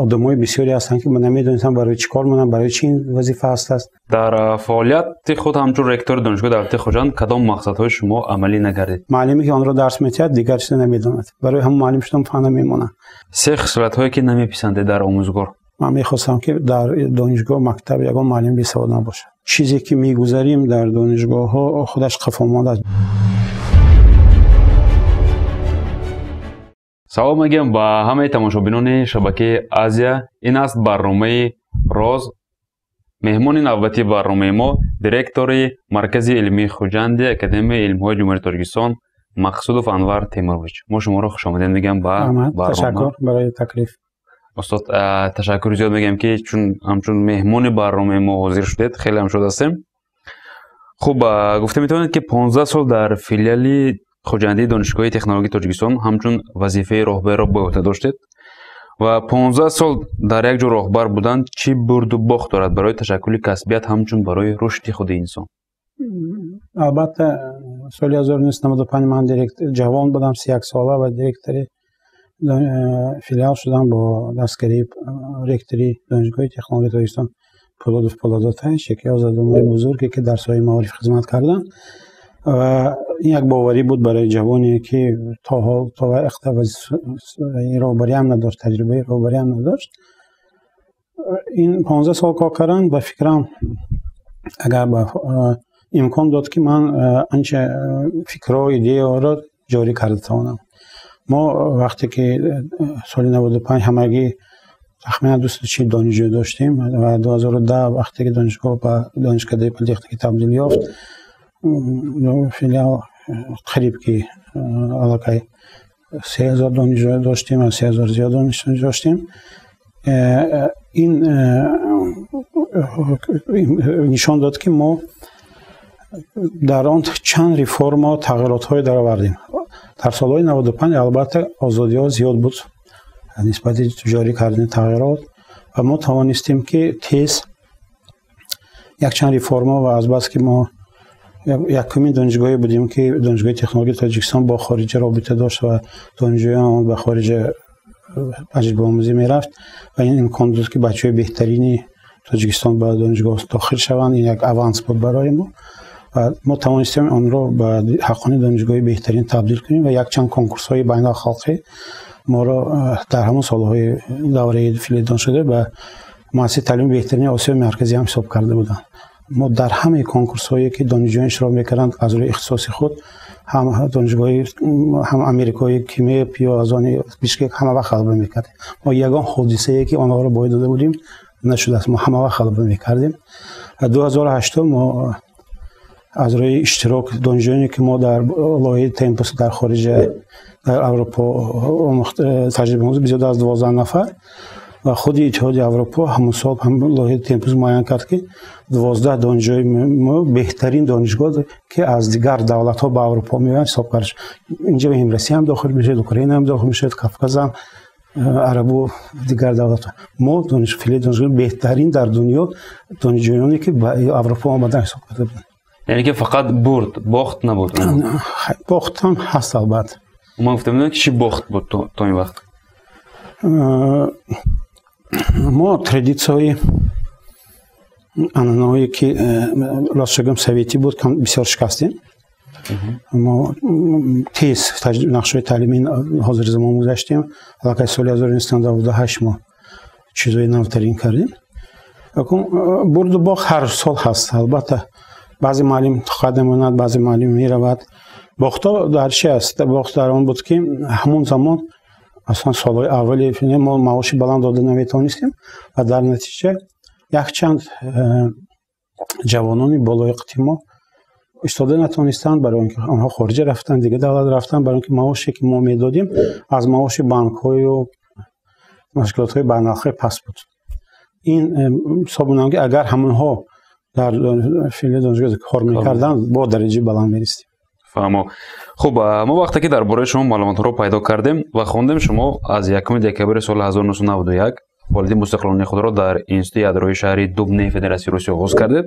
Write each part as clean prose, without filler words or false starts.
آدمای بسیاری هستند که من نمیدونستم برای چی کار مونن، برای چی این وظیفه است. در فعالیت خود همچون رکتور دانشگاه دولتی خوجند کدام مقصدهای شما عملی نگردید؟ معلمی که آن را درس می‌دهد دیگر چیز نمیداند، برای هم معلم شدم فنا میمونه. سه خصلت‌هایی که نمیپسنده در آموزگار؟ من می‌خواستم که در دانشگاه مکتب یگان معلم بی‌سواد نباشه. چیزی که می‌گذاریم در دانشگاه‌ها خودش خفامانده است. سلام میگم با همه تماشابینان شبکه آزیا. این است برنامه راز. مهمان نوبتی برنامه ما دیرکتور مرکز علمی خوجند اکادمی علم‌های جمهوری تاجیکستان مقصود انور تیمورویچ. ما شما را خوش آمدید میگم با برنامه. تشکر برای تکلیف. استاد تشکر زیاد میگم که چون همچون مهمان برنامه ما حاضر شدید، خیلی هم شده هستیم. خوب گفته میتونید که 15 سال در فیلیال خوجندی دانشگاه تکنولوژی تاجیکستان همچون وظیفه راهبر را به عهده داشتید و 15 سال در یک جا راهبر بودن چی برد و باخت دارد برای تشکل کسبیت همچون برای رشد خود انسان؟ البته سال 1995 من جوان بودم، 31 ساله و دیرکتور فیلیال شدم با دستگیری رکتوری دانشگاه تکنولوژی تاجیکستان پولادوف یکی از آدمای بزرگی که در سایه معارف خدمت کردن و این یک باوری بود برای جوانی که تا وقت راهبری هم نداشت، تجربه راهبری هم نداشت. این 15 سال کار کردن به فکرم اگر امکان داد که من انچه فکرها ایده را جاری کرده توانم. ما وقتی که سال 95 همگی تخمین 240 دانشجو داشتیم و 2010 وقتی که دانشگاه به دانشکده پلیتکنیک تبدیل یافت، فیلیال قریب که علاقه 3000 دانشجو داشتیم و 3000 زیاد دانشجو داشتیم. این نشان داد که ما در آن چند ریفرم و تغییرات های در آوردیم. در سالهای 95 البته آزادی ها زیاد بود نسبت جاری کردن تغییرات و ما توانستیم که تیز یک چند ریفرم و از بس که ما یکمی دانشگاهی بودیم که دانشگاه تکنولوژی تاجیکستان با خارج رابطه داشت و دانشجویان به خارج تجربه آموزی میرفت و این امکان داد که بچه‌های بهترین تاجیکستان به دانشگاه داخل شوند. این یک اوانس بود برای ما و ما توانستیم آن را به حقانی دانشگاه بهترین تبدیل کنیم و یک چند کنکورس های بین الخلقی ما را در همون سالهای دوره فیلیال دان شده و مؤسسه تعلیم بهترین آسیا مرکزی هم حساب کرده بودند. ما در همه کنکورس هایی که دانشجویان اشتراک میکردند از روی اختصاص خود هم دانشگاهی هم امریکایی کیمی پیازانی بیشکک همه وقت غلبه میکردیم. ما یگان حادثه ای که آنها را باید داده بودیم نشده است، ما همه وقت غلبه میکردیم. 2008 ما از روی اشتراک دانشجویانی که ما در لایحه تمپوس در خارج در اروپا تجربه آموز بیشتر از 12 نفر و خود اتحادیه اروپا همون سال هم لایحه تمپوس معین کرد که 12 دانشجوی ما بهترین دانشگاه که از دیگر دولت‌ها به اروپا میان حساب کرد. اینجا به همرسی هم داخل میشه، اوکراین هم داخل میشه، کافکاز هم، عرب و دیگر دولت‌ها. ما دانشگاه بهترین در دنیا دانشجویانی که به اروپا آمدن حساب کرده بودند. یعنی که فقط برد باخت نبود؟ باخت هم هست البته. من گفتم که چی باخت بود تا این وقت؟ ما تردیدهای انانهایی که راست شگم سویتی بود که بسیار شکستیم. ما تیز نقشه تعلیمی حاضر زمان گذاشتیم. علاقه سال 1998 ما چیزهای نوترین کردیم. برد و باخت هر سال هست. البته بعضی معلم قدم می‌نهد، بعضی معلم می‌رود. باخت‌ها در چی است؟ باخت در آن بود که همون زمان اصلا سالهای اولی فیلیال ما معاش بلند داده نمیتونستیم و در نتیجه یک چند جوانانی بالای ما استاده نتونستند برای اینکه آنها خارج رفتن، دیگه دولت رفتن، برای اینکه معاشی که ما میدادیم از معاش بانک‌های و مشکلات‌های بین‌المللی پس بود. این حساب که اگر همونها در فیلیال دانشگاه کار می‌کردن با درجه بلند می‌رسیدیم. فهمو. خوب، ما وقتی که درباره شما معلومات رو پیدا کردیم و خوندیم شما از 1 دکبر سال 1991 والدین مستقلانه خود را در انستیتوت یادروی شهری دوبنی فدراسیون روسیه آغاز کردید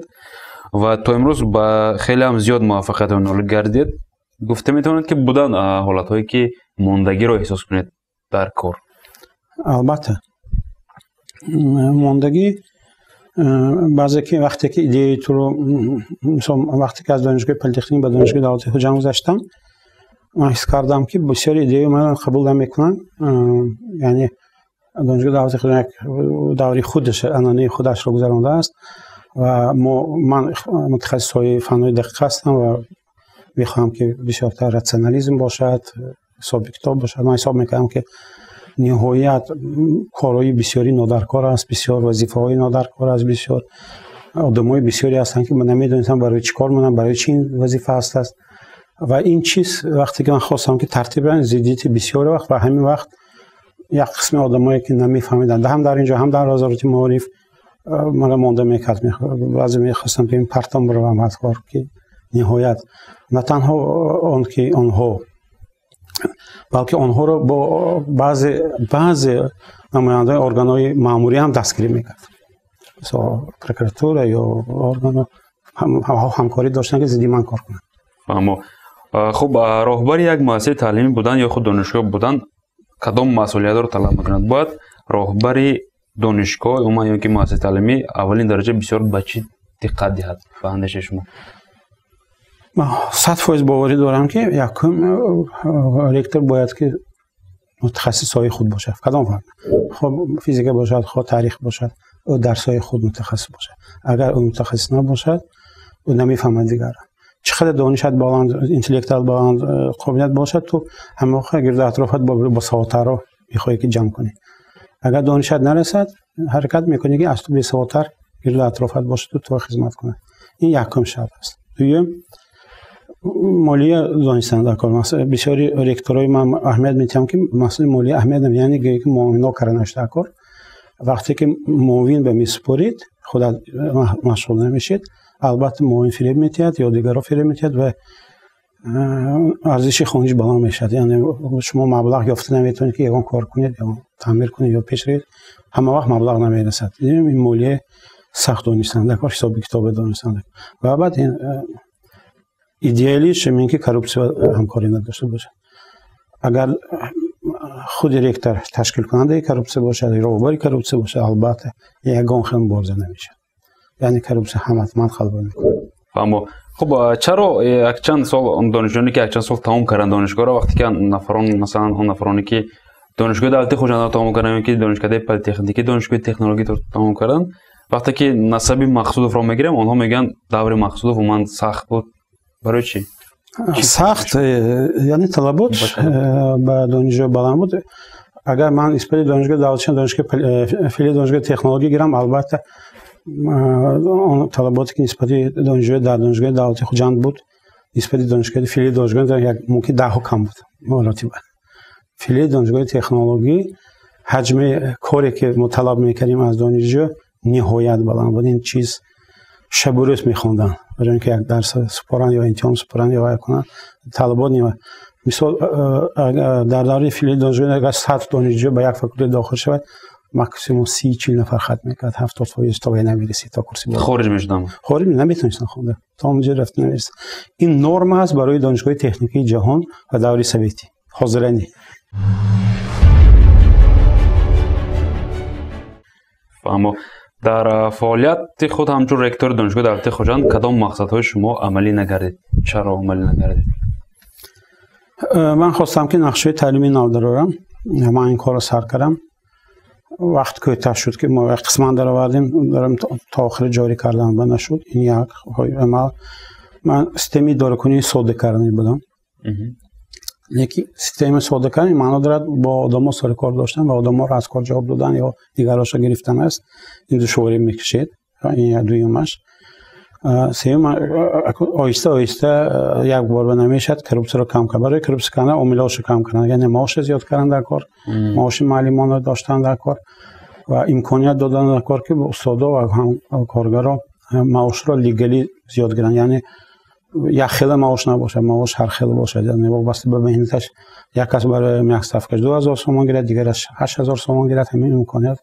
و تا امروز با خیلی هم زیاد موفقیت نال گردید. گفته میتونید که بودن حالت‌هایی که موندگی رو احساس کنید در کار؟ البته ماندگی بعضی که وقتی که ایده تو رو مثلا وقتی که از دانشگاه پلیتکنیک به دانشگاه دولتی خوجند گذشتم من حس کردم که بسیار ایده من قبول نمیکنن، یعنی دانشگاه دولتی خوجند دوری خودش انانه خودش رو گذرانده است و من متخصص های فنهای دقیق هستم و میخوام که بسیارتر راسیونالیسم باشد، حساب کتاب باشد. من حساب میکنم که نهایت کارهای بسیاری نادرکار است، بسیار وظیفه های نادرکار است، بسیار آدمای بسیاری هستن که من نمیدونم برای چی کار مونم، برای چی این وظیفه است و این چیز وقتی که من خواستم که ترتیب بدم زیدیت بسیار وقت و همین وقت یک قسم آدمایی که نمیفهمیدن هم در اینجا هم در وزارت معارف من مونده میکرد، بعضی میخواستم که این پرتام رو هم از کار که نهایت نه تنها اون که آنها بلکه آنها رو با بعضی نماینده ارگان‌های ماموری هم دستگیری میکرد، مثلا پروکراتور یا ارگان همکاری داشتن که زیادی من کار کنم. اما خب راهبر یک مؤسسه تعلیمی بودن یا خود دانشگاه بودن کدام مسئولیت رو طلب میکند؟ باید راهبر دانشگاه اومد یا که مؤسسه تعلیمی اولین درجه بسیار به چی دقت دهد به اندیشه شما؟ من 100% باوری دارم که یکم رکتور باید که متخصص های خود باشه. کدام فن؟ خب فیزیک باشد، خب تاریخ باشد، او درس های خود متخصص باشد. اگر او متخصص نباشد او نمیفهمد دیگر. چقدر دانشت بالند، اینتלקچوال بالند، قابلیت باشد تو همه وقت گرد اطرافت با سوادتر میخوای که جمع کنی. اگر دانشت نرسد حرکت میکنی که از تو بی سوادتر گرد اطرافت باشه تو خدمت کنه. این یکم شرط است. دوم مالیه دانشگاه کار مثلا بسیاری رکتورای من اهمیت میتونم که مثلا مالیه اهمیت یعنی که معاونا کردنش کار وقتی که معاون به میسپرید خود مشغول نمیشید، البته معاون فریب میتید یا دیگرها فریب میتید و ارزش خونیش بالا میشد. یعنی شما مبلغ یافته نمیتونید که یگان کار کنید یا تعمیر کنید یا پیش برید، همه وقت مبلغ نمیرسد. این مالیه سخت دانشگاه کار حساب کتاب دانشگاه و بعد این ایدئالیش اینه که کارپسیون همکاری نداشته باشه. اگر خود رکتور تشکیل کننده کارپسیون باشه، راهبر کارپسیون باشه، البته یگان خم بارزه نمیشه. یعنی کارپسیون همتمند خلق میکنه. اما خب چرا یک چند سال دانشجویانی که یک چند سال تمام کردن دانشگاه را وقتی که نفران مثلا اون نفرانی که دانشگاه دولتی خوجند تمام کردن که دانشکده پلیتکنیکی دانشگاه تکنولوژی رو تمام کردن وقتی که نسب مقصود رو میگیرم آنها میگن دور مقصود من سخت بود. برای چی؟ سخت یعنی طلبات به دانشگاه بلند بود. اگر من نسبت دانشگاه دولتی دانشگاه فعلی دانشگاه تکنولوژی گیرم البته اون طلباتی که نسبت دانشگاه در دانشگاه دولتی خوجند بود نسبت دانشگاه فعلی دانشگاه یک ممکن 10 کم بود. مراتب فعلی دانشگاه تکنولوژی حجم کاری که مطلب می‌کردیم از دانشجو نهایت بلند بود. این چیز شب و روز می‌خوندن برای اینکه یک درس سپارن یا امتحان سپارن یا وای کنن طلبات نیست. مثلا در دوره فعلی دانشگاه اگر 100 دانشجو به یک فاکولته داخل شود ماکسیموم 30-40 نفر ختم می‌کرد، 70% تا نمی‌رسید تا کرسی بود. خارج می‌شدن. خارج نمی‌تونستن خونده. تا اونجا رفت نمی‌رسید. این نرم است برای دانشگاه تکنیکی جهان و دوره سوئیتی. حاضرانی. اما در فعالیت خود همچون رکتور دانشگاه دولتی خوجند کدام مقصدهای شما عملی نگردید؟ چرا عملی نگردید؟ من خواستم که نقشه تعلیمی نو دارم. من این کار رو سر کردم. وقت کوتاه شد که ما قسما در آوردیم دارم تا آخر جاری کردن بند نشد. این یک عمل من سیستمی داروکنی ساده کردنی بودم. یکی سیستم ساده کردن معنی دارد با آدم‌ها سر کار داشتن و آدم‌ها را از کار جواب دادن یا دیگراشو گرفتن است. این دشواری میکشید. این دویمش. سوم آیسته آیسته یک بار به نمیشد کارپسیون رو کم کردن. برای کارپسیون کردن عاملاشو کم کردن، یعنی معاش زیاد کردن در کار، معاش معلمان رو داشتن در کار و امکانیت دادن در کار که به استادا و هم کارگرا معاش را لیگلی زیاد گیرن. یعنی یک خیلی معاش نباشه، معاش هر خیلی باشه. یعنی وابسته به مهنتش یک کس برای یک صفحه 2000 تومان گیرد، دیگرش 8000 تومان گیرد. همین امکانیت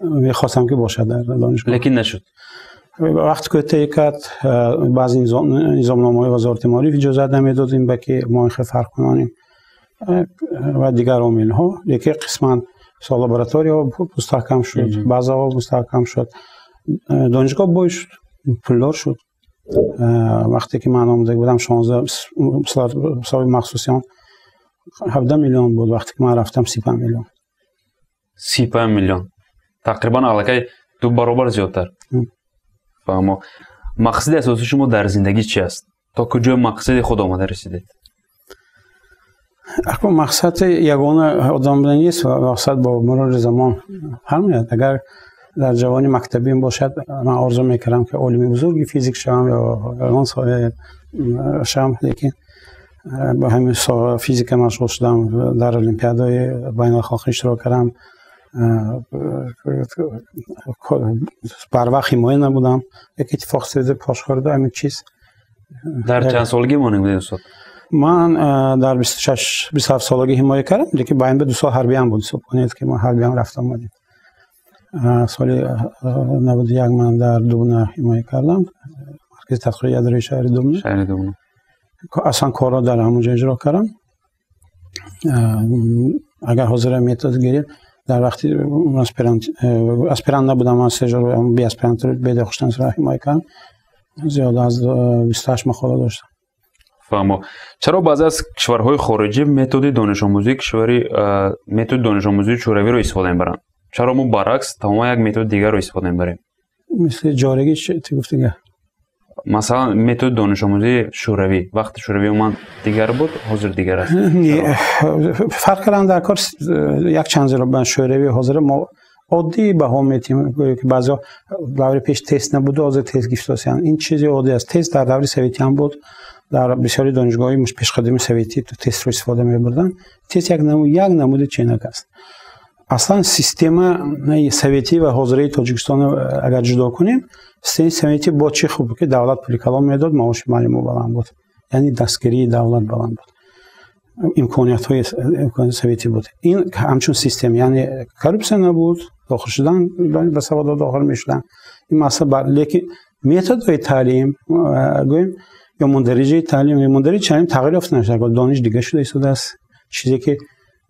می‌خواستم که باشه در دانشگاه. لیکن نشد. وقتی که تیکت بعضی نظامنامه‌های وزارت معارف اجازه نمیداد این که ما فرق کنیم و دیگر عامل‌ها. یکی قسماً لابراتوری مستحکم شد، بعضا مستحکم شد. دانشگاه بوی شد، پولدار شد. وقتی که من آمده بودم 16 سال مخصوصیان 17 میلیون بود، وقتی که من رفتم 35 میلیون. 35 میلیون تقریبا علاقه 2 برابر زیادتر. فهمو. مقصد اساسی شما در زندگی چی است؟ تا کجای مقصد خود آمده رسیدید؟ مقصد یگانه آدم بودن نیست و مقصد با مرور زمان همین. اگر در جوانی مکتبی باشد من آرزو میکردم که عالم بزرگی فیزیک شوم یا علوم شوم، لیکن با همین فیزیک مشغول شدم. در المپیادهای بین الخلقی اشتراک کردم، بر وقت حمایه نبودم. یک اتفاق افتاد پاش خورده همین چیز. در چند سالگی مانده بودید استاد؟ من در 27 سالگی حمایه کردم، لیکن باید به 2 سال حربی هم بود. حساب کنید که ما حربی هم رفتم اومدیم. سال 91 من در دوبنه حمایه کردم، مرکز تحقیق اداری شهر دوبنه. اصلا کارا در همونجا اجرا کردم. اگر حاضر میتاد گیرید در وقتی اسپرانت نبودم، من سجار بی اسپرانت رو به داخشتن سر حمایه کردم. زیاده از 28 مقاله داشتم. فهمو. چرا بعضی از کشورهای خارجی متد دانش آموزی شوروی رو استفاده می‌برند؟ چرا ما برعکس تمام یک متد دیگر رو استفاده می‌بریم؟ مثل جارگی چی گفتی؟ مثلا متد دانش آموزی شوروی وقتی شوروی اومد دیگر بود، حاضر دیگر است. فرق کردن در کار یک چند زیرا بین شوروی حاضر ما عادی به هم میتیم که بعضا دوره پیش تست نبود، از تست گفتن این چیزی عادی است. تست در دوره سویتی هم بود، در بسیاری دانشگاه‌های مش پیشقدمی سویتی تو تست رو استفاده می‌بردن. تست یک نمود چینک است. اصلا سیستم سویتی و حاضره تاجیکستان اگر جدا کنیم، سیستم سویتی با چی خوب که دولت پول کلام میداد، معاش معلم بلند بود، یعنی دستگیری دولت بلند بود، امکانیت‌های سویتی بود. این همچون سیستم یعنی کارپسن نبود، داخل شدن به سواد داخل میشدن. این مسئله لیکن متدهای تعلیم گویم یا مندرجه تعلیم تغییر یافته نشده. دانش دیگه شده ایستاده است. چیزی که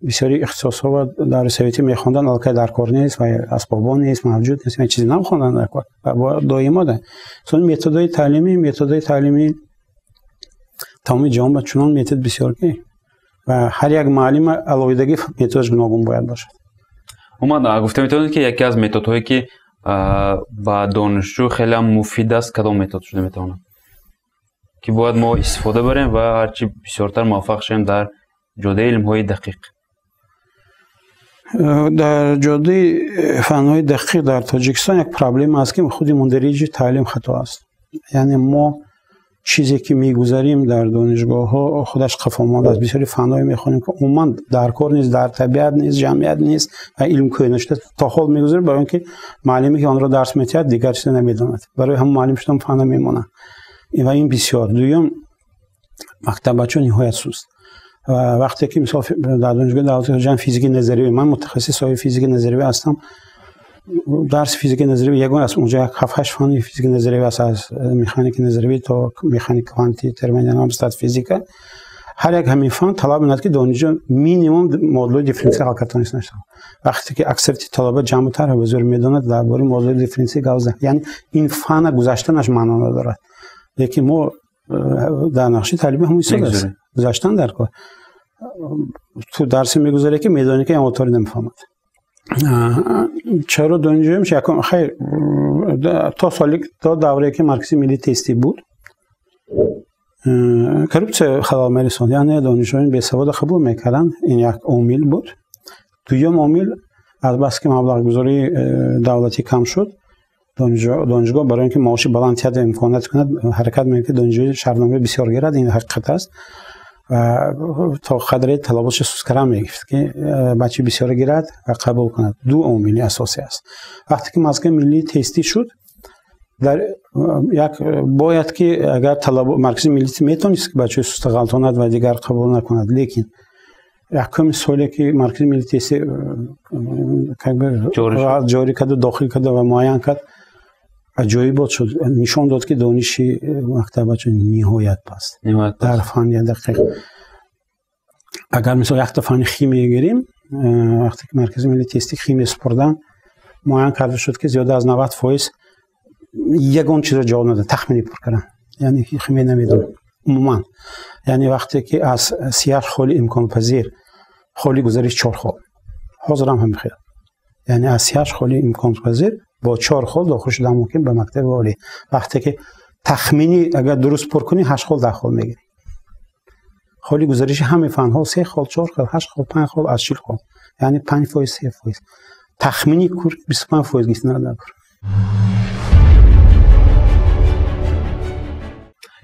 بسیاری اختصاص‌ها و در سویتی می‌خوندن البته در کار نیست و اسبابا نیست، موجود نیست، چیزی نمی‌خوندن در کار و دائما ده. چون متدهای تعلیمی تمام جامعه چنان متد بسیار که و هر یک معلم علاوه‌دگی متدش گوناگون باید باشد. اومد گفته میتونید که یکی از متدهایی که با دانشجو خیلی مفید است کدام متد شده میتونه که باید ما استفاده بریم و هرچی بسیارتر موفق شیم در جاده علم‌های دقیق؟ در جاده فن‌های دقیق در تاجیکستان یک پرابلم است که خود مندرج تعلیم خطا است. یعنی ما چیزی که میگذاریم در دانشگاه‌ها خودش خفا مانده است. بسیاری فن‌های می‌خونیم که عموماً در کار نیست، در طبیعت نیست، جمعیت نیست و علم کوینشته تا حال میگذاریم، برای اینکه معلمی که آن را درس می‌دهد دیگر چیز نمی‌داند، برای هم معلم شدن فن میمونه و این بسیار. دوم مکتب بچه‌ها نهایت سست. و وقتی که مثلا در دانشگاه دولتی جان فیزیک نظری، من متخصص های فیزیک نظری هستم، درس فیزیک نظری یگانه است. اونجا 7-8 فن فیزیک نظری است، از مکانیک نظری تا مکانیک کوانتی ترمودینامیک فیزیک. هر یک همین فن طلب می‌کند که دانشجو مینیمم مدل دیفرانسیل حل کردن نشه. وقتی که اکثریت طلبه جمع‌تر و بزرگ می‌داند درباره مدل دیفرانسیل گاوزه، یعنی این فن گذشتنش معنا ندارد. لیکن ما در نقشه تعلیمی همون است. گذشتن در کار تو درس میگذاره که میدانی که اماتوری نمیفهمد. چرا دانشجو میشه یکم خیر تا دوره که مرکزی ملی تستی بود کارپس خلال میرسوند، یعنی دانشجویان بی سواد قبول میکردن. این یک عامل بود. دوم عامل از بس که مبلغ گذاری دولتی کم شد، دانشگاه برای اینکه معاش بلند تیاد امکانات کند حرکت میکنه. دانشجوی شرطنامه بسیار گیرد، این حقیقت است و تا قدر طلباتش سوس کردن میگفت که بچه بسیار گیرد و قبول کند. دو عامل اساسی است. وقتی که مرکز ملی تستی شد، در یک باید که اگر مرکز ملی میتونست که بچه سوس غلطاند و دیگر قبول نکند، لیکن احکام سوالی که مرکز ملی تستی جاری کرد و داخل کرد و معین کرد عجایب شد. نشان داد که دانش مکتب بچه نهایت پست در فن دقیق. اگر مثلا یک فن شیمی گیریم، وقتی که مرکز ملی تستی خیمی سپردن معین کرده شد که زیاده از 90% یگان چیز را جواب ندادن، تخمینی پر کردن، یعنی خیمی نمیدونن عموما. یعنی وقتی که از 38 خالی امکان پذیر خالی گذاری 4 خال حاضر هم خیلی، یعنی از 38 خالی امکان پذیر با 4 خال داخل شدن ممکن به مکتب عالی. وقتی که تخمینی اگر درست پر کنی 8 خال 10 خال میگیری. خالی گزارش همه فن ها 3 خال 4 خال 8 خال 5 خال از 40 خال، یعنی 5% 3%. تخمینی کور 25% گیسن نداره.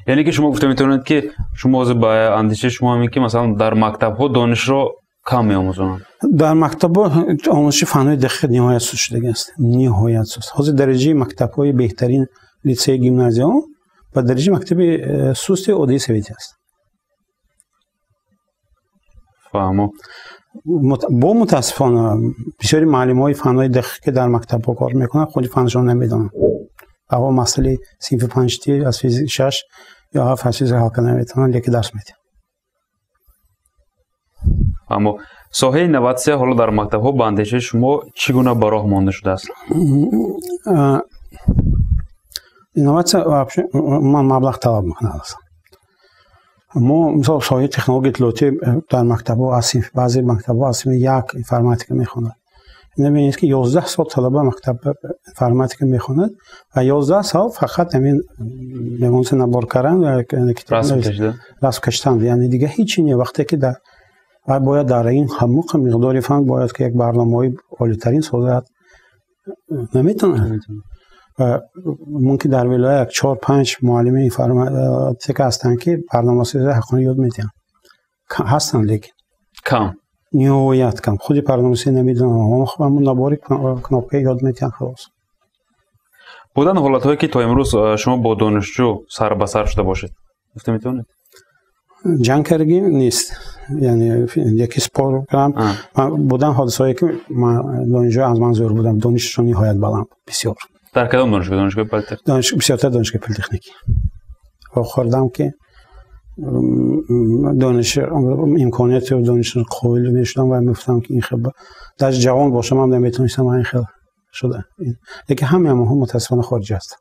یعنی که شما گفته میتونید که شما از با اندیشه شما میگی که مثلا در مکتب ها دانش رو کم میآموزند. در مکتب ها آموزش فن‌های دقیق نهایت سوست شده است. نهایت سوست. حاضر درجه مکتب های بهترین لیسه گیمنازیوم و درجه مکتب سوست عادی سویتی است. فهمم. با متاسفانه بسیاری معلم‌های فن‌های دقیق که در مکتب ها کار میکنن خود فنشون نمیدونن. اما مسئله صنف 5 تی از فیزیک 6 یا 7 فیزیک حل کنه نمیتونن لیک درس میدن. اما ساحه اینوواسیون حالا در مکتب ها با اندیشه شما چگونه به راه مانده شده است؟ اینوواسیون من مبلغ طلب میکنه اصلا. ما مثلا ساحه تکنولوژی اطلاعاتی در مکتب ها از بعضی مکتب ها از یک انفرماتیک میخونن. نمی‌بینید که 11 سال طلبه مکتب انفرماتیک میخونند و 11 سال فقط همین نمونس نبار کردن و رسم کشیدن، یعنی دیگه هیچی نیست. وقتی که در باید در این هموق مقداری فن باید که یک برنامه‌ای عالی‌ترین صورت نمیتونه و ممکن در ولایت 4-5 معلم انفرماتیک هستن که برنامه‌سازی حقانه یاد میدن هستن، لیکن کم نهایت کم. خودی برنامه‌نویسی نمیدونم، همون نباری کناپه یاد میتونن خلاص. بودن حالت‌هایی که تا امروز شما با دانشجو سر به سر شده باشید گفته میتونید؟ جنگ کردگی نیست، یعنی یکی سپار کردم. بودن حادثه‌ای که من دانشجو از من زور بودم، دانششون نهایت بلند بسیار. در کدام دانشگاه؟ دانشگاه پلی‌تکنیک؟ بسیار دانشگاه پلی‌تکنیک. و خوردم که دانش امکانیت و دانش قابل میشدم و میگفتم که این خیلی در جوان باشم هم نمیتونستم این خیلی شده. لیکن همه هم متاسفانه خارج است.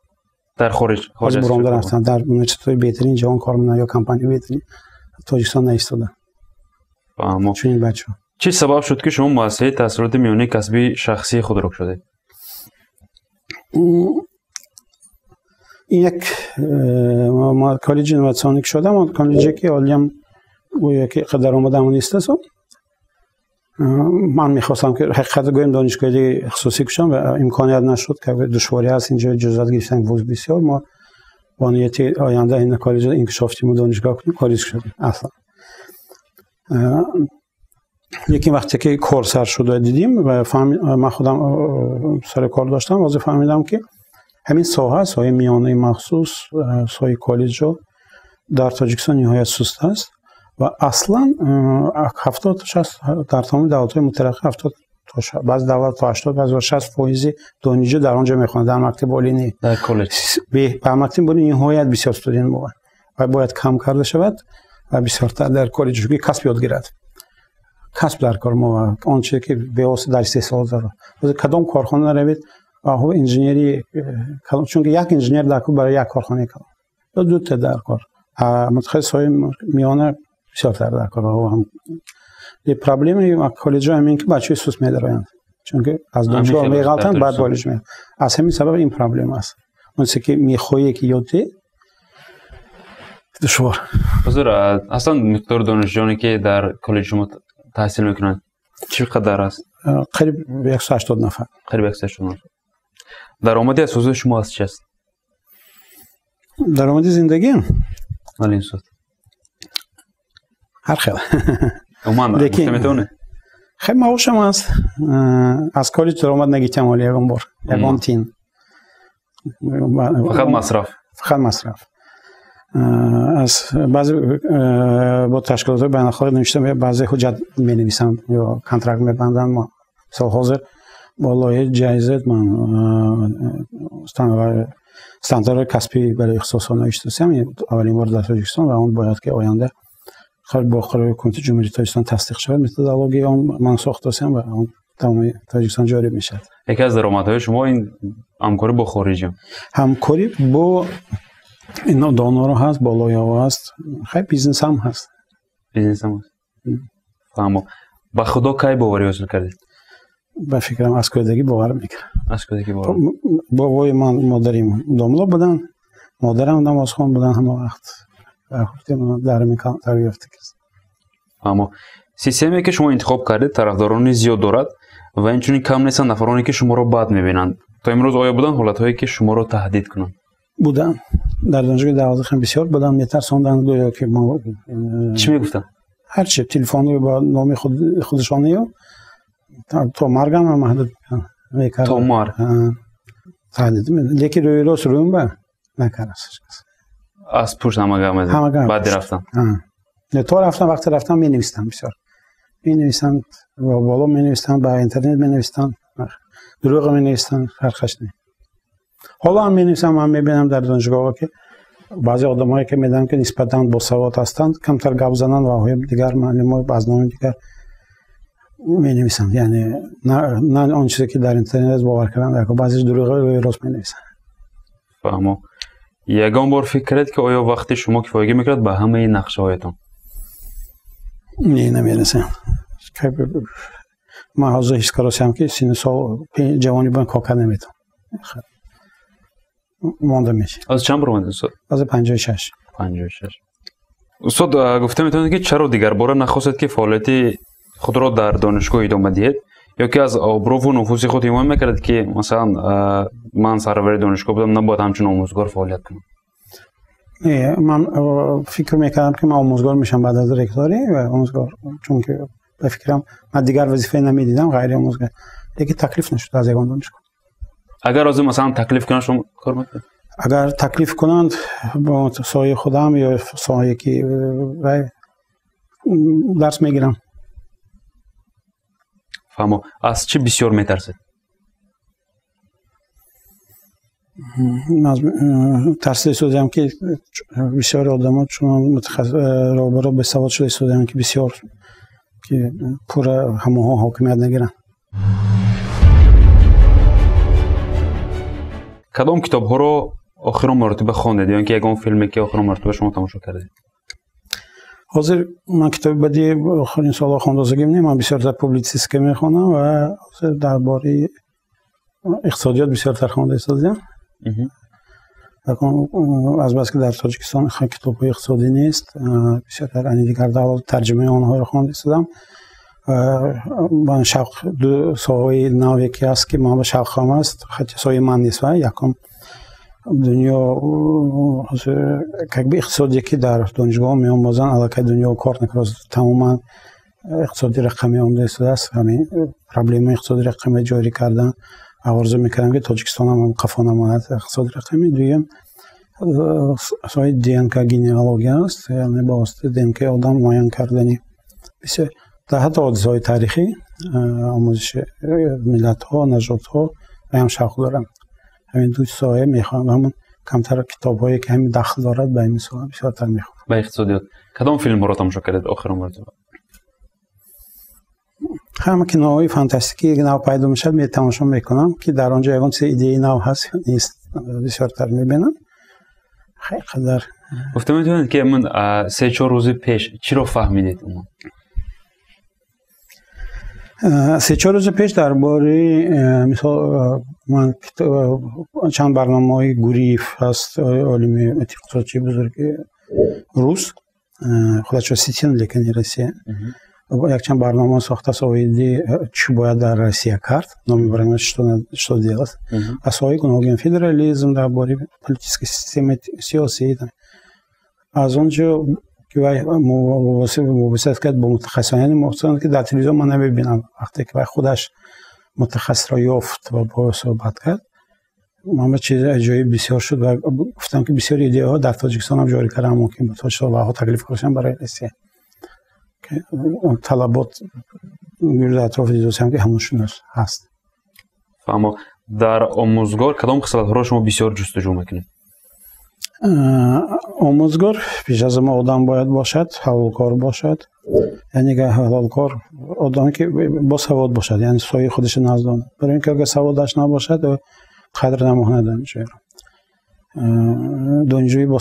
در خارج برام رفتن در یونیورسیتی بهترین جوان کار میکنن یا کمپانی بهترین تاجیکستان نایستادن. فهمم. چون این بچه چی سبب شد که شما مؤسسه تحصیلات میانه کسبی شخصی خود را شده؟ این یک ما کالج اینوواسیونی شدم، کالجی که عالیم گویا که قدر آمدم نیست است. من میخواستم که حقیقت گویم دانشگاهی اختصاصی کشم و امکانیت نشد که دشواری هست اینجا جزئیات گرفتن بود بسیار. ما با نیت آینده این کالج انکشافی دانشگاه کنیم کاریز شدیم اصلا. یکی وقتی که کار سر شد دیدیم و من خودم سر کار داشتم واضح فهمیدم که همین ساحه میانه مخصوص ساحه کالج در تاجیکستان نهایت سست است و اصلا 70 تا 60 در تمام دولت‌های مترقی 70 تا بعض دولت تا 80 بعض 60% دانشجو در آنجا میخوانند، در مکتب عالی نه، در کالج به مکتب عالی نهایت بسیار استودنت بود و باید کم کرده شود و بسیارتر در کالج که کسب یاد گیرد. کسب در کار ما آنچه که به واسطه در 3 سال داره کدام کارخانه روید و هو انجینری چون که یک انجینر در کار برای یک کارخانه کار یا دو تا در کار متخصص های میانه بسیارتر در کار و هم پرابلم کالج همین که بچه سوس میدارن چون که از دانشگاه میغلطن بعد بالش میاد. از همین سبب این پرابلم است. اون که میخوایی که یادی دشوار. حضور اصلا مقدار دانشجویانی که در کالج شما تحصیل میکنند چقدر است؟ قریب 180 نفر. قریب 180 نفر. درآمدی از حضور شما از چی است؟ درآمدی زندگی؟ ولی این صورت هر خیلی. عموما میتونه؟ خیلی معاشم است. از کالج درآمد نگیتم ولی یکم بار. یکم تین. فقط مصرف. فقط مصرف. از بعضی با تشکیلات بین‌المللی نوشتم بعضی حجت می‌نویسم یا کانترکت می‌بندم. ما مثلا حاضر بالای جایزه من استاندارد کسبی برای اختصاص نوشتم اولین بار در تاجیکستان و اون باید که آینده با قرار کنت جمهوری تاجیکستان تصدیق شد متدولوژی آن من ساخته است و آن تمام تاجیکستان جاری میشد. یکی از درآمدهای شما این همکاری با خارجی همکاری با این دانارو هست بالایی هست خیلی بیزنس هم هست. بیزنس هم هست. فهمم. با خدا کی باوری حاصل کردید؟ با فکرم از کودکی باور میکردم. از کودکی باور. بابای من مادریم داملا بودن. مادرم نماز خوان بودن همه وقت. وقتی من در میکنم تربیت کردم. فهمم. سیستمی که شما انتخاب کردید طرفدارانی زیاد دارد و اینچنین کم نیستند نفرانی که شما را بد میبینند. تا امروز آیا بودن حالت‌هایی که شما را تهدید کنند؟ بودن. در دانشگاه دوازدهم بسیار بودن میترساندن گویا که ما چی میگفتن؟ هر چی تلفن با نام خودشان یا تا مرگم هم محدود میکردن. تا مرگ. تهدید می‌کردن. لیکن روی راست رویم با نکردن. از پشت همه بعد رفتن. نه تو رفتن وقتی رفتن می نویسن بسیار. می نویسن و بالا می نویسن با اینترنت می نویسن. دروغ می نویسن فرقش نیست. حالا هم می نویسم من می بینم در دانشگاه که بعضی آدمایی که میدن که نسبتاً با سواد هستند کمتر گپ زنن و دیگر معلومات از نام دیگر می نویسن. یعنی نه آن چیزی که در اینترنت باور کردن بعضیش دروغ و راست می نویسن. فهمم. یگان بار فکر کردید که آیا وقتی شما کفایگی میکرد به همه این نقشه هایتان؟ نه نمیرسم. من حاضر هیچ کاری هم که سین سال جوانی بودن کاکا نمیتونم. مانده میشه. از چند بار مانده استاد؟ از 56. 56. استاد گفته میتونید که چرا دیگر بار نخواستید که فعالیت خود را در دانشگاه ادامه دهید یا که از آبرو و نفوذ خود ایمان میکردید که مثلا من سرور دانشگاه بودم نباید همچون آموزگار فعالیت کنم؟ نه من فکر میکردم که من آموزگار میشم بعد از رکتوری و آموزگار چون که به فکرم من دیگر وظیفه نمیدیدم غیر آموزگار دیگه تکلیف نشد از یگان دانشگاه. اگر از مثلا تکلیف کنن شما کار میکنید؟ اگر تکلیف کنند با سایه خودم یا سایه که درس میگیرم. فهمم. از چی بسیار میترسید؟ ترس استودیم که بسیار آدم‌ها چون متخصص رابطه به سواد شده استودیم که بسیار که پر همه حاکمیت نگیرن. کدام کتاب‌ها رو آخرین مرتبه خواندید یا اینکه یگان فیلمی که آخرین مرتبه شما تماشا کردید؟ حاضر من کتاب بدی آخرین سال خواندگیم نیم من بسیار در پوبلیتیسیک میخونم و درباره اقتصادیات بسیار تر خوانده استادم. از بس که در تاجیکستان کتاب‌های اقتصادی نیست بسیار در این دیگر در ترجمه آنها رو خوانده استادم. من شوق دو ساهای نوعی که هست که من به شوق هم است خیلی سایه من نیست و یکم دنیا که اقتصادی که در دانشگاه میام بازن علاقه دنیا کار نکرد تماما اقتصادی رقمی آمده است. همین پرابلم اقتصادی رقمی جاری کردن آرزو میکردم که تاجیکستان هم قفا نماند اقتصادی رقمی. دویم سایه DNK گینئالوژی است یعنی با واسطه DNK آدم معین کردنی بسیار در حتی حادثه‌های تاریخی آموزش ملت‌ها نژادها و هم شوق دارم. همین دو سایه میخوام همون کمتر کتاب‌هایی که همین دخل دارد به این سایه بسیارتر میخوام. با اقتصادیات کدام فیلم رو تماشا کردید آخرین مرتبه؟ همه که نوعی فانتاستیکی نو پیدا میشد می تماشا میکنم که در آنجا یگان چیز ایده نو هست نیست بسیارتر میبینم. خیلی قدر گفته میتونید که من 3-4 روز پیش چی رو فهمیدید اون؟ 3-4 روز پیش درباره مثلا من چند برنامه‌های گوریف هست عالم اقتصادی بزرگ روس خودش رو سیتین لیکن روسیه یک چند برنامه ساخته سویدی چی باید در روسیه کرد نامی برنامه‌اش що делать اساسی گوناگون فدرالیسم درباره پلیتیک سیستم سیاسی از اونجا که مباحث کرد با متخصصان مختصر که در تلویزیون من نمیبینم وقتی که خودش متخصص را یافت و با صحبت کرد من به چیز عجایب بسیار شد و گفتم که بسیار ایده ها در تاجیکستان هم جاری کردن ممکن بود تا ها تکلیف کنن برای روسیه که طلبات در اطراف دیدوسی هم که همونشون هست. فهمم. در آموزگار کدام خصلت‌ها را شما بسیار جستجو میکنید؟ آموزگار پیش از ما آدم باید باشد، حلالکار باشد. یعنی اگر حلالکار آدمی که با سواد باشد، یعنی سایه خودش نزدانه. برای اینکه اگر سوادش نباشد قدر نمونه دانشجوی. دانشجوی با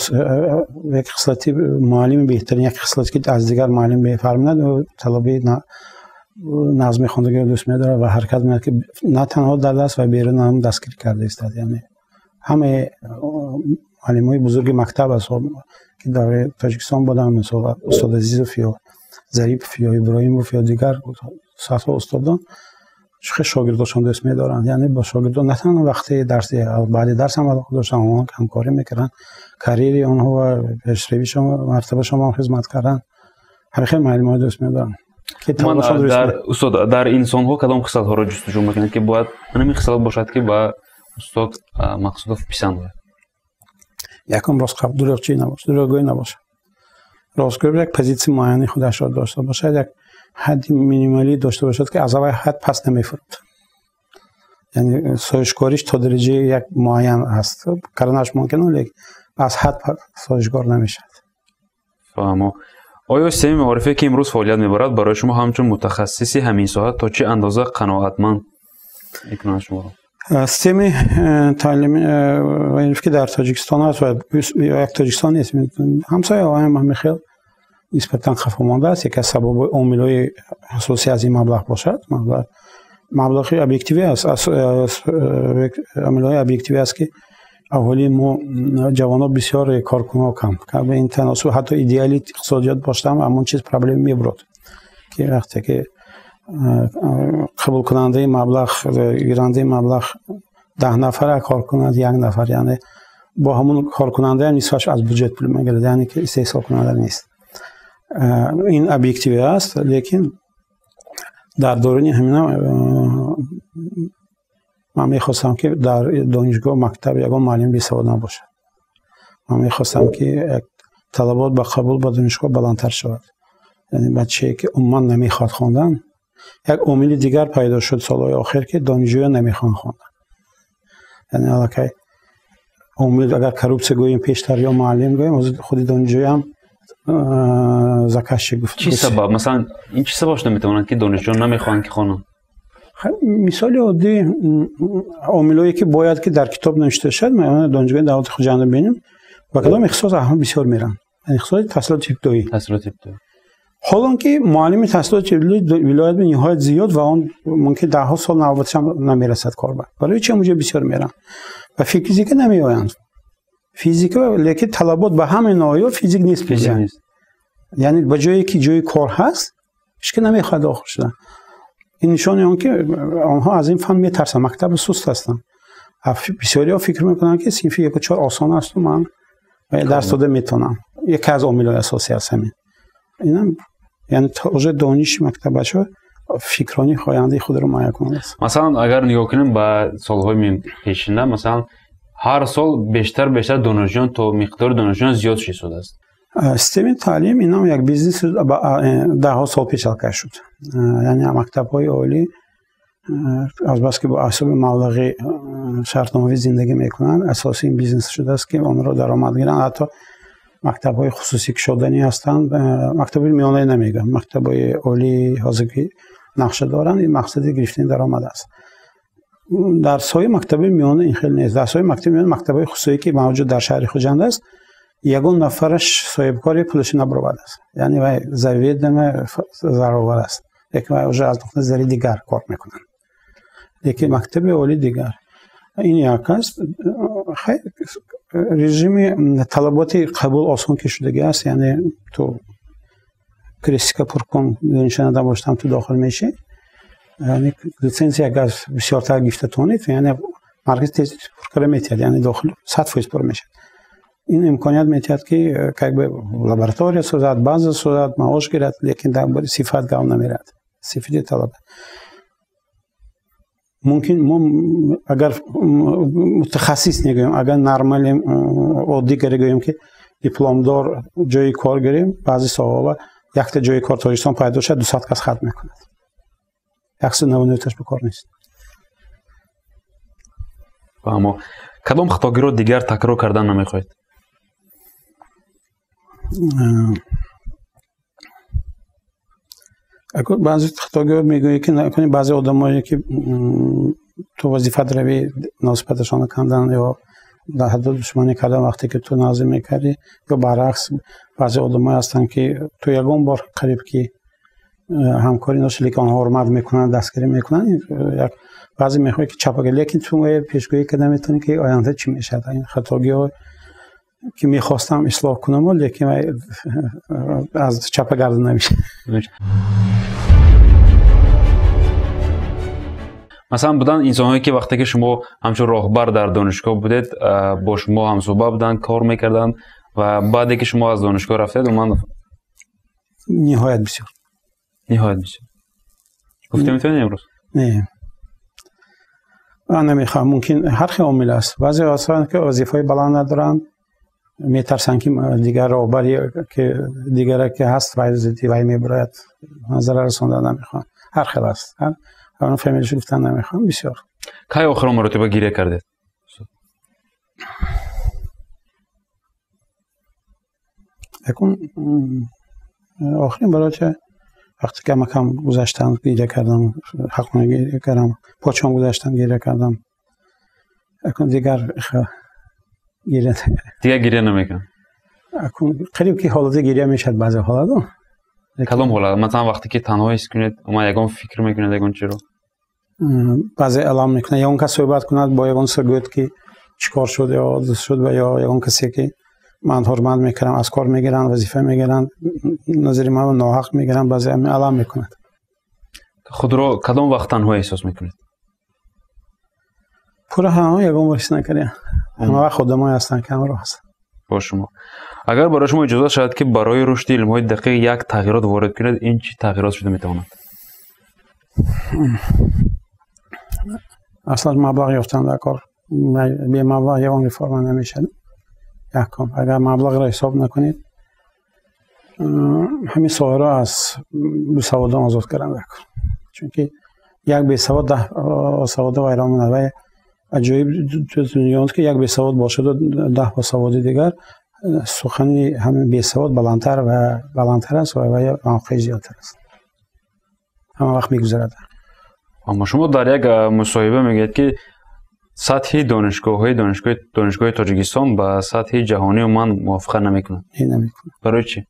یک خصلتی معلم بهترین یک خصلتی که از دیگر معلم می‌فرماید طلبه نظم خواندگی دوست می‌داره و حرکت می‌کنه که نه تنها در دست و بیرون هم دستگیر کرده است. یعنی همه معلمای بزرگ مکتب است که در تاجیکستان بودن، مثلا استاد عزیزوف یا ظریف یا ابراهیموف یا دیگر صدها استادان خیلی شاگرداشون دوست می‌دارن. یعنی با شاگردان نه تنها وقتی درسی بعد درس هم علاقه داشتن، اونها همکاری می‌کردن، کاریر آنها و پیشرویشون مرتبهشون هم خدمت کردن. خیلی معلمای دوست می‌دارن. من در انسان ها کدام خصلت ها را جستجو میکنید که باید همین خصلت باشد که با استاد مقصود پسند باید؟ یکم دروغچی نباشه، دروغگویی نباشه. راستگویی یک پوزیسی معینی خودش را داشته باشد، یک حدی مینیمالی داشته باشد که از اول حد پس نمیفرد. یعنی سازشکاریش تا درجه یک معین است. کردنش ممکنه ولی از حد سازشکار نمیشد. فهمم. آیا سیستم معارفی که امروز فعالیت میبرد برای شما همچون متخصصی همین ساحت تا چه اندازه قناعتمند میکنه شما را؟ سیستم تعلیمی که در تاجیکستان است و یک تاجیکستان نیست، همسایه هم خیلی نسبتا خفا مانده است. یک از سبب عامل‌های اساسی از این مبلغ باشد. مبلغ ابجکتیوی است. عامل‌های ابجکتیوی است که اولی ما جوانان بسیار کارکنان کم که به این تناسب حتی ایدئالی اقتصادیات باشتم اما چیز پرابلم میبرد که وقتی که قبول کننده مبلغ گیرنده مبلغ 10 نفر کار کند، 1 نفر، یعنی با همون کار کننده نیستش از بودجت پول میگیره، یعنی که استحصال کننده نیست. این ابجکتیو است، لیکن در دوران همین من میخواستم که در دانشگاه مکتب یگان معلم بی سواد نباشد. من میخواستم که طلبات با قبول به دانشگاه بلندتر شود. یعنی بچه‌ای که عموما نمیخواد خواندن، یک عامل دیگر پیدا شد سالهای آخر که دانشجویان نمیخوان خواندن. یعنی الکی عامل اگر کروپسی گوییم پیشتر یا معلم گوییم، خود دانشجوی هم زکش گفت. چی سبب؟ مثلا این چی سببش نمیتونن که دانشجویان نمیخوان که خوانن؟ مثال عادی عاملایی که باید که در کتاب نوشته شد، ما دانشگاه دولت خوجند ببینیم با کدام اختصاص اهم بسیار میرن. یعنی اختصاص تحصیلات ابتدایی. حالا که معلم تحصیلات ابتدایی ولایت به نهایت زیاد و اون ممکن 10 سال نوبتش هم نمیرسد کاربر. برای چه اونجا بسیار میرن و فیزیک نمیآیند. فیزیک لیکن طلبات به همین نوع فیزیک نیست. یعنی با جایی که جای کار هست هیچ که نمیخواد داخل شدن. این نشانه اون که آنها از این فن میترسن، مکتب سست هستن. بسیاری ها فکر میکنن که صنف 1 و 4 آسان است و من درس داده میتونم. یکی از عامل‌های اساسی است همین. اینم یعنی تاج دانش مکتبشو فکرانی خواننده خود رو معین کنه. مثلا اگر نگاه کنیم با سالهای پیشینه، مثلا هر سال بیشتر دانشجویان تا مقدار دانشجویان زیاد شده است. سیستم تعلیم اینم یک بیزنس 10 سال پیش شکل شد. یعنی مکتب‌های عالی از بس که با احساب مبلغ شرطنامه‌ای زندگی میکنن، اساسی این بیزنس شده است که آن را درآمد گیرن. حتی مکتب‌های خصوصی که شدنی هستند، مکتب‌های میانه نمیگم، مکتب‌های عالی حاضر که نقشه دارن، این مقصد گرفتن درآمد است. در سایه مکتب‌های میانه این خیلی نیست. در سایه مکتب‌های خصوصی که موجود در شهر خوجند است، یگان نفرش صاحبکاری پولش نبرابر است. یعنی و زاویه دم ضرر است. یک و از نقطه نظری دیگر کار میکنن. لیکن مکتب عالی دیگر این یک است. رژیم طلبات قبول آسان که شدگی است. یعنی تو کریستیکا پرکن دانشنده باشتم تو داخل میشه. یعنی لیسانسی اگر بسیارتر گفته تونید، یعنی مرکز تیز پر میتید، یعنی داخل 100% پر میشه. این امکانیت میتید که به لابراتوری سازد، بعض سازد، معاش گیرد، لیکن در صفت گام نمیرد. صفت طلب ممکن ما اگر متخصص نگویم، اگر نرمال عادی گویم که دیپلم دار جای کار گیریم، بعضی صاحب یک تا جای کار تاجیکستان پیدا شد 200 کس خدمت میکند. 199 به کار نیست. اما کدام خطاگیری دیگر تکرار کردن نمیخواهید؟ اگر بعضی خطاگاه میگویی که نکنی بعضی آدمایی که تو وظیفت روی نسبتشان کندن یا در حد دشمنی کردن وقتی که تو نازی میکردی یا برعکس بعضی آدمایی هستن که تو یکم بار قریب که همکاری نشه لیکن آنها حرمت میکنن دستگیری میکنن بعضی میخوای که چپاگی لیکن تو پیشگویی که نمیتونی که آینده چی میشه این خطاگاه که میخواستم اصلاح کنم لیکن از چپ گردن نمیشه. مثلا بودن انسان‌هایی که وقتی که شما همچون راهبر در دانشگاه بودید با شما همصحبت بودن کار میکردن و بعدی که شما از دانشگاه رفتید من نهایت بسیار گفته میتونید امروز؟ نه من نمیخوام ممکن هر خیلی عامل است بعضی هستن که وظیفه بلند ندارن میترسن که دیگر راهبری که دیگر که هست وای میبرد نظر رسوندن نمیخوان هر خیلی است اون فامیلش گفتن نمیخوام بسیار کی آخر مرتبه گیره کردید؟ یکون آخرین برای چه وقتی که مکم گذاشتن گیره کردم حقونه گیره کردم پاچم گذاشتن گیره کردم یکون دیگر گیره نمیکنم یکون قریب که حالت گیره میشد بعضی حالت کدام حالت؟ مثلا وقتی که تنها ایست کنید اما یکم فکر میکنید یکم چرا؟ بعضی اعلام میکنه یا اون کس صحبت کند با یکم سرگوید که چیکار شد یا دست شد و یا یکم کسی که من حرمت میکنم از کار میگیرن وظیفه میگیرن نظری من ناحق میگیرن بعضی اعلام میکنند. خود رو کدام وقت تنها احساس میکنید؟ پورا همه یکم واسه نکردیم همه وقت خودمون هستن که همه رو هستن با شما اگر برای شما اجازه شد که برای رشد علم‌های دقیق یک تغییرات وارد کنید این چی تغییرات شده میتواند؟ اصلا مبلغ یافتن در کار بی مبلغ یا اون ریفورم نمیشه یک کام اگر مبلغ را حساب نکنید همین سوال را از بیسوادان آزاد کردن در کار چون که یک بیسواد 10 سواد ویران مونده و عجایب دنیا است که یک بیسواد باشد و 10 باسواد دیگر سخنی همین بیسواد بلندتر و بلندتر است و واقعی زیادتر است همه وقت میگذرد. اما شما در یک مصاحبه میگید که سطح دانشگاه تاجیکستان با سطح جهانی و من موافقت نمیکنم. نمیکنم. برای چی؟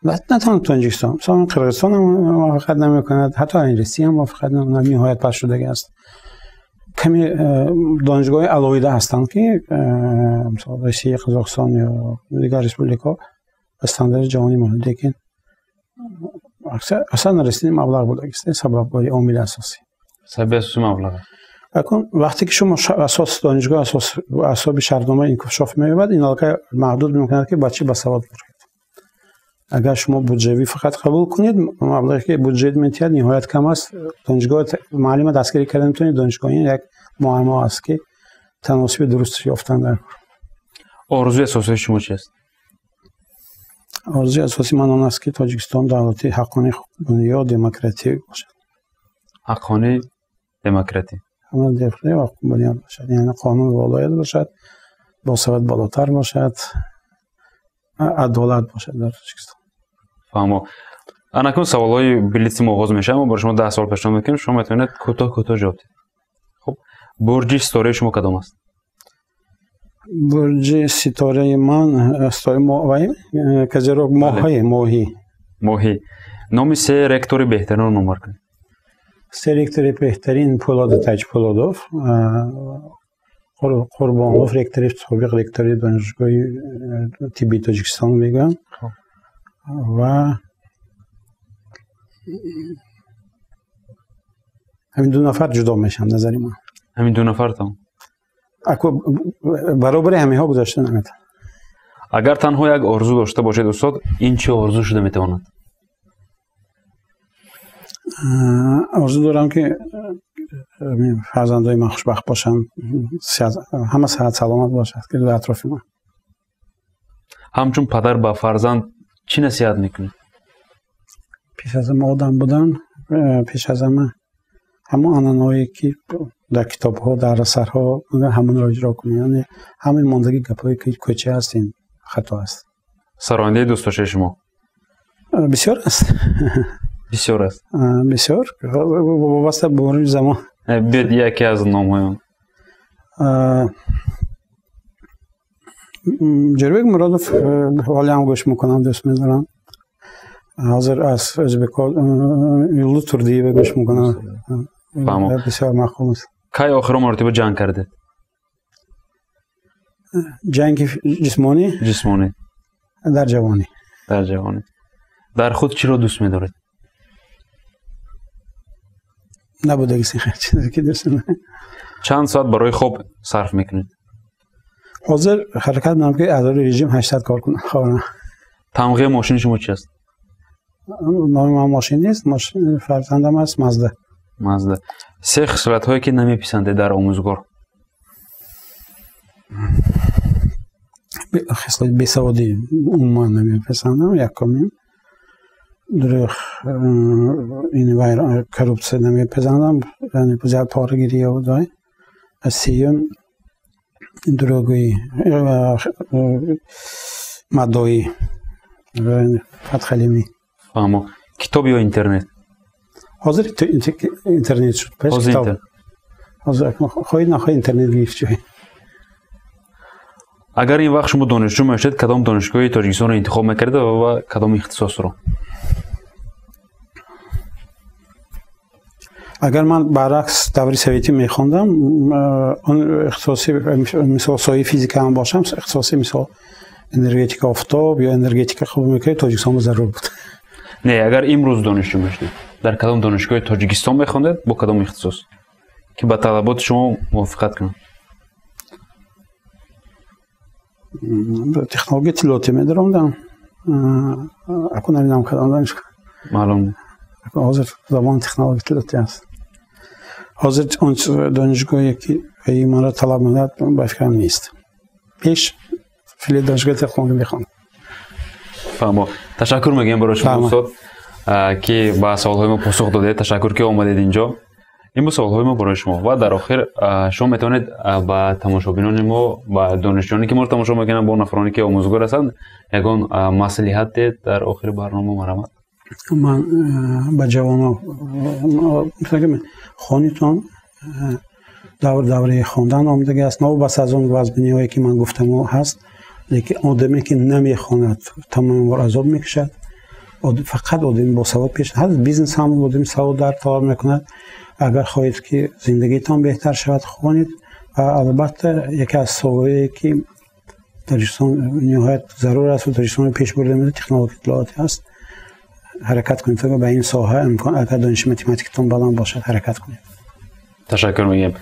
نه تنها تاجیکستان، مثلا قرقیزستان هم موافقت نمیکند، حتی انگلیسی هم موافقت نمیکند، نهایت پس شده است. کمی دانشگاه علاویده هستند که مثلا روسیه، قزاقستان یا دیگر ریسپوبلیک‌ها استاندارد جهانی مانند لیکن اصلا نرسیدن مبلغ بوده است. سبب باری عامل اساسی. سبب اساسی مبلغ. اکنون وقتی که شما اساس دانشگاه اساس شرطنامه انکشاف می‌یابد این علاقه محدود می‌کند که بچه بسواد باشد. اگر شما بودجه‌ای فقط قبول کنید مبلغی که بودجه می‌تید نهایت کم است دانشگاه معلم دستگیری کردن می‌تونید دانشگاه یک معما است که تناسب درست یافتن در آرزوی اساسی شما چیست؟ آرزوی اساسی من آن است که تاجیکستان دولتی حقانه دنیا دموکراتیک باشد. حقانه دموکراتیک. همه دفعه و بنیاد باشد. یعنی قانون ولایت باشد، باسواد بالاتر باشد، عدالت باشد در تاجیکستان. فهمو. انا کن سوالای بلیت ما آغاز میشه اما برای شما 10 سال پیشنهاد میکنم شما میتونید کوتاه جواب بدید. خب برج ستاره شما کدام است؟ برج ستاره من ستاره ماهی کجرو ماهی. نام سه رکتور بهترین رو نمار کنید. سه رکتور بهترین پولاد تاج پولادوف، قربانوف رکتور سابق رکتور دانشگاه طبی تاجیکستان میگم و همین دو نفر جدا میشن نظری من. همین دو نفر تا اکو برابر همه ها گذاشته نمیتونه. اگر تنها یک آرزو داشته باشید استاد این چه آرزو شده میتواند؟ آرزو دارم که فرزندای من خوشبخت باشن، همه صحت سلامت باشد که در اطراف من. همچون پدر با فرزند چی نصیحت میکنید؟ پیش از ما آدم بودن، پیش از همه همون آنانهایی که در کتاب ها در اثرها همون را اجرا کنی. یعنی همین ماندگی گپایی که کوچه است این خطا است. سرآینده دوست داشته شما بسیار است. بسیار است. بسیار وابسته به مرور زمان. بیاد یکی از نام‌های جرویک مرادوف حالی هم گوش میکنم، دوست میدارم. حاضر از ازبکان یولو تردیه گوش میکنم. بسیار مقبول است. کی آخر مرتبه جنگ کرده؟ جنگ جسمانی؟ جسمانی. در جوانی. در جوانی. در خود چی را دوست می‌دارید؟ نبوده کسی چیزی که دوست ندارم. چند ساعت برای خواب صرف میکنید؟ حاضر حرکت می‌کنم که از رژیم 8 کار کنم. خواهم. تمغه ماشین شما چی است؟ نام من ماشین نیست، ماشین فرزندم است، مازدا. مازدا. سه خصلت هایی که نمیپسنده در آموزگار. خصلت بیسوادی عموما نمیپسندم. یکمی دروغ، این ویر کروپسه نمیپسندم، یعنی زیاد پارگیری و دای. سیوم دروغی مدایی فتخلیمی. فهمو. کتاب یا اینترنت؟ حاضر اینترنت شد. حاضر اینترنت. حاضر خواهی نخواهی اینترنت گیفت جایی. اگر این وقت شما دانشجو میشید کدام دانشگاه تاجیکستان رو انتخاب میکردید و کدام اختصاص رو؟ اگر من برعکس دوره سویتی میخوندم، اون اختصاصی مثال سایه فیزیک هم باشم، اختصاصی مثال انرژتیک آفتاب یا انرژتیک قبول میکرد تاجیکستان ضرور بود. نه، اگر امروز دانشجو میشید در کدام دانشگاه تاجیکستان میخوندید با کدام اختصاص که با طلبات شما موافقت کنه؟ تکنولوژی اطلاعاتی می‌دارم. اکنون نمی‌دونم کدام دانشگاه. معلوم. حاضر زبان تکنولوژی اطلاعاتی است. حاضر اون دانشگاهی که ایمان را طلب می‌کند با فکرم نیست. پیش فعلی دانشگاه تکنولوژی می‌خوام. فهمو. تشکر میگم برای شما استاد که با سوال‌های ما پاسخ دادید. تشکر که اومدید اینجا. این بود سوال‌های ما برای شما و در آخر شما میتونید با تماشابینان ما و دانشجویانی که ما رو تماشا میکنن با نفرانی که آموزگار هستند یگان مصلحت دید در آخر برنامه مرحمت. من با جوانان میگم خانیتون دوره خواندن آمدگی است. نه بس از اون وزبینی‌هایی که من گفتم هست، لیکن آدمی که نمیخواند تمام عذاب میکشد. فقط آدمی با سواد پیش هست. بیزنس هم آدمی سواد در کار میکند. اگر خواهید که زندگیتان بهتر شود خوانید و البته یکی از سوالایی که تاجیکستان نهایت ضرور است و تاجیکستان پیش برده میده تکنولوژی اطلاعاتی است. حرکت کنید تا به این ساحه امکان اگر دانش متمتیکتون بلند باشد حرکت کنید. تشکر میگم.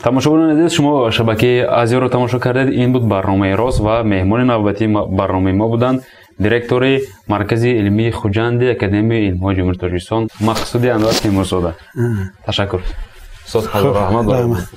تماشاگران عزیز شما شبکه آزیا رو تماشا کردید. این بود برنامه راست و مهمان نوبتی برنامه ما بودند دیرکتور مرکز علمی خوجند اکادمی علم‌های جمهوری تاجیکستان مقصود انور تیمورزاده. تشکر. استاد حضور رحمت.